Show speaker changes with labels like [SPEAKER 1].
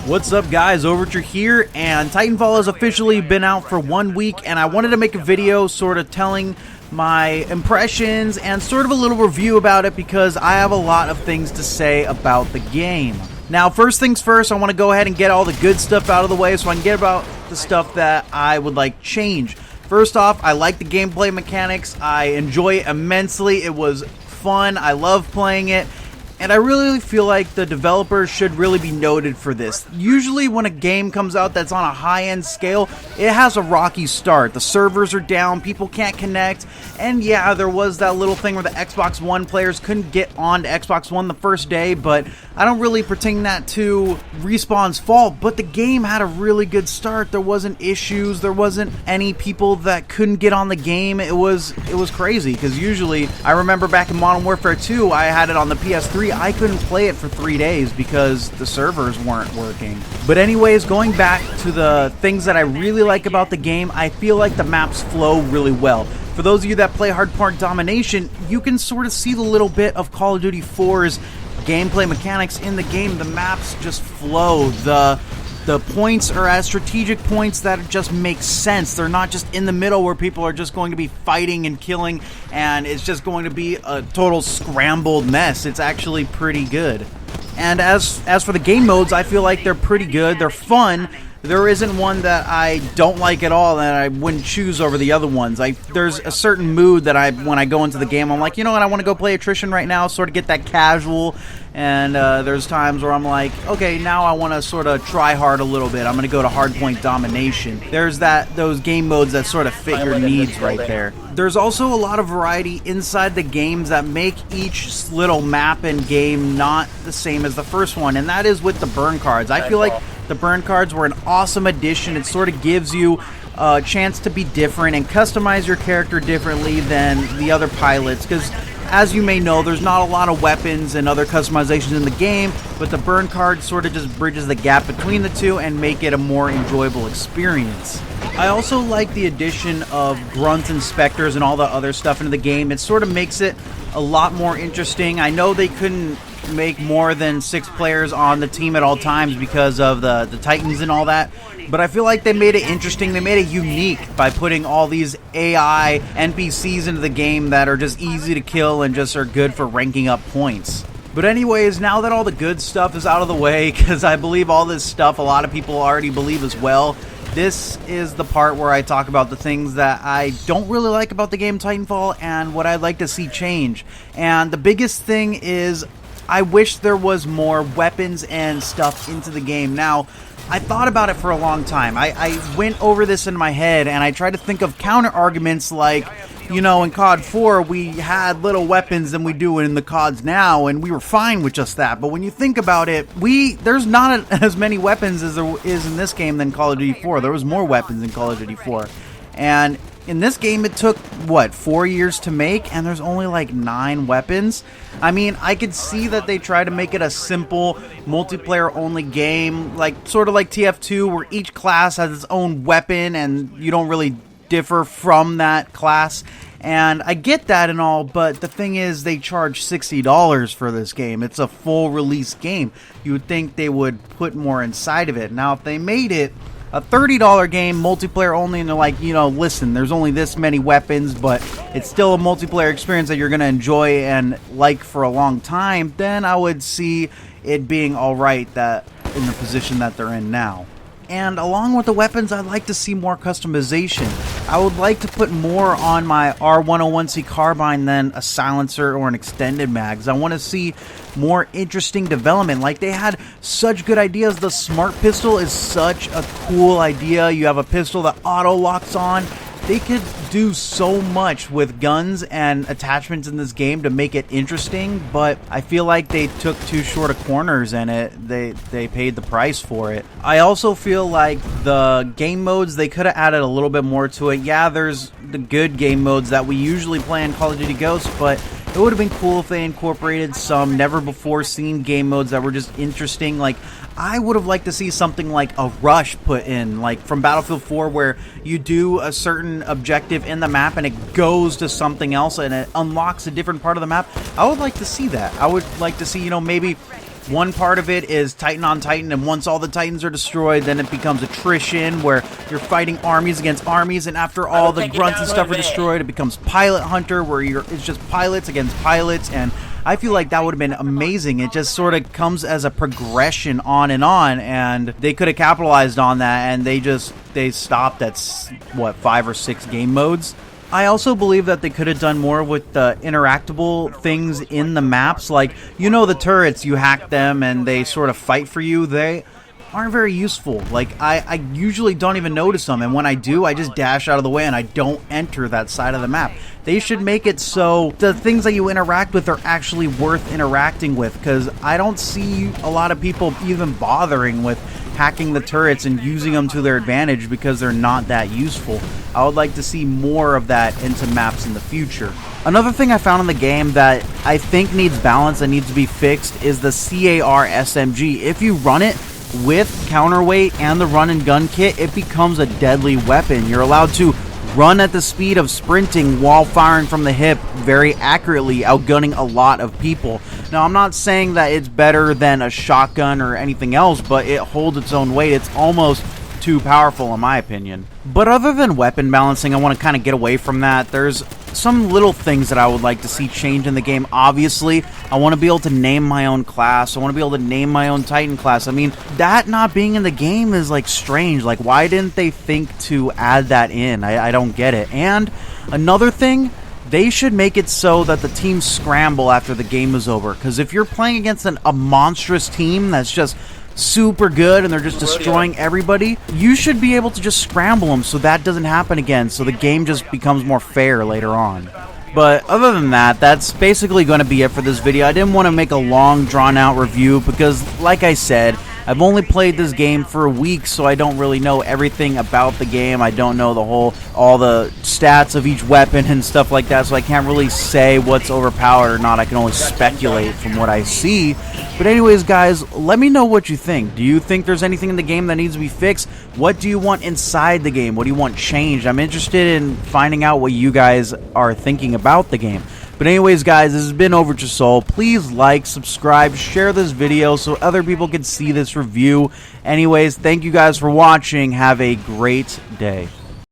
[SPEAKER 1] What's up guys, Overture here, and Titanfall has officially been out for 1 week, and I wanted to make a video sort of telling my impressions and sort of a little review about it because I have a lot of things to say about the game. Now, first things first, I want to go ahead and get all the good stuff out of the way so I can get about the stuff that I would like change. First off, I like the gameplay mechanics. I enjoy it immensely. It was fun. I love playing it. And I really feel like the developers should really be noted for this. Usually when a game comes out that's on a high-end scale, it has a rocky start. The servers are down, people can't connect, and yeah, there was that little thing where the Xbox One players couldn't get on to Xbox One the first day, but I don't really pertain that to Respawn's fault, but the game had a really good start. There wasn't issues, there wasn't any people that couldn't get on the game. It was crazy, because usually, I remember back in Modern Warfare 2, I had it on the PS3, I couldn't play it for 3 days because the servers weren't working. But anyways, going back to the things that I really like about the game, I feel like the maps flow really well. For those of you that play Hardcore Domination, you can sort of see the little bit of Call of Duty 4's gameplay mechanics in the game. The maps just flow. The points are at strategic points that just make sense. They're not just in the middle where people are just going to be fighting and killing and it's just going to be a total scrambled mess. It's actually pretty good. And as for the game modes, I feel like they're pretty good. They're fun. There isn't one that I don't like at all that I wouldn't choose over the other ones. There's a certain mood that when I go into the game, I'm like, you know what, I want to go play attrition right now, sort of get that casual. And there's times where I'm like, okay, now I want to sort of try hard a little bit. I'm going to go to hardpoint domination. There's those game modes that sort of fit your needs right there. There's also a lot of variety inside the games that make each little map and game not the same as the first one, and that is with the burn cards. I feel like the burn cards were an awesome addition. It sort of gives you a chance to be different and customize your character differently than the other pilots, because as you may know, there's not a lot of weapons and other customizations in the game, but the burn card sort of just bridges the gap between the two and make it a more enjoyable experience. I also like the addition of grunt inspectors and all the other stuff into the game. It sort of makes it a lot more interesting. I know they couldn't make more than 6 players on the team at all times because of the Titans and all that, but I feel like they made it interesting. They made it unique by putting all these AI NPCs into the game that are just easy to kill and just are good for ranking up points. But anyways, now that all the good stuff is out of the way, because I believe all this stuff a lot of people already believe as well, this is the part where I talk about the things that I don't really like about the game Titanfall and what I'd like to see change. And the biggest thing is I wish there was more weapons and stuff into the game. Now, I thought about it for a long time. I went over this in my head and I tried to think of counter arguments like, you know, in COD 4 we had little weapons than we do in the CODs now, and we were fine with just that. But when you think about it, there's not as many weapons as there is in this game than Call of Duty 4. There was more weapons in Call of Duty 4. And in this game, it took, what, 4 years to make, and there's only like 9 weapons? I mean, I could see that they try to make it a simple, multiplayer-only game, like sort of like TF2, where each class has its own weapon, and you don't really differ from that class. And I get that and all, but the thing is, they charge $60 for this game. It's a full release game. You would think they would put more inside of it. Now, if they made it a $30 game, multiplayer only, and they're like, you know, listen, there's only this many weapons, but it's still a multiplayer experience that you're going to enjoy and like for a long time, then I would see it being alright that in the position that they're in now. And along with the weapons, I'd like to see more customization. I would like to put more on my R101C carbine than a silencer or an extended mags. I want to see more interesting development. Like, they had such good ideas. The smart pistol is such a cool idea. You have a pistol that auto locks on. They could do so much with guns and attachments in this game to make it interesting, but I feel like they took too short of corners and they paid the price for it. I also feel like the game modes, they could have added a little bit more to it. Yeah, there's the good game modes that we usually play in Call of Duty Ghosts, but it would have been cool if they incorporated some never-before-seen game modes that were just interesting. Like, I would have liked to see something like a rush put in, like from Battlefield 4, where you do a certain objective in the map and it goes to something else and it unlocks a different part of the map. I would like to see that. I would like to see, you know, maybe One part of it is Titan on Titan, and once all the Titans are destroyed, then it becomes attrition, where you're fighting armies against armies, and after all the grunts and stuff are destroyed, it becomes Pilot Hunter, where it's just pilots against pilots, and I feel like that would have been amazing. It just sort of comes as a progression on, and they could have capitalized on that, and they stopped at, what, 5 or 6 game modes? I also believe that they could have done more with the interactable things in the maps. Like, you know, the turrets, you hack them and they sort of fight for you. They aren't very useful. Like, I usually don't even notice them, and when I do, I just dash out of the way and I don't enter that side of the map. They should make it so the things that you interact with are actually worth interacting with, because I don't see a lot of people even bothering with hacking the turrets and using them to their advantage because they're not that useful. I would like to see more of that into maps in the future. Another thing I found in the game that I think needs balance and needs to be fixed is the CAR SMG. If you run it with counterweight and the run and gun kit, it becomes a deadly weapon. You're allowed to run at the speed of sprinting while firing from the hip very accurately, outgunning a lot of people. Now, I'm not saying that it's better than a shotgun or anything else, but it holds its own weight. It's almost too powerful in my opinion. But other than weapon balancing, I want to kind of get away from that. There's some little things that I would like to see change in the game. Obviously, I want to be able to name my own class. I want to be able to name my own Titan class. I mean, that not being in the game is like strange. Like, why didn't they think to add that in? I don't get it. And another thing, they should make it so that the teams scramble after the game is over. Because if you're playing against a monstrous team that's just super good and they're just destroying everybody, you should be able to just scramble them so that doesn't happen again, so the game just becomes more fair later on. But other than that, that's basically going to be it for this video. I didn't want to make a long, drawn-out review because, like I said, I've only played this game for a week, so I don't really know everything about the game. I don't know all the stats of each weapon and stuff like that, so I can't really say what's overpowered or not. I can only speculate from what I see. But anyways, guys, let me know what you think. Do you think there's anything in the game that needs to be fixed? What do you want inside the game? What do you want changed? I'm interested in finding out what you guys are thinking about the game. But anyways, guys, this has been Over to Soul. Please like, subscribe, share this video so other people can see this review. Anyways, thank you guys for watching. Have a great day.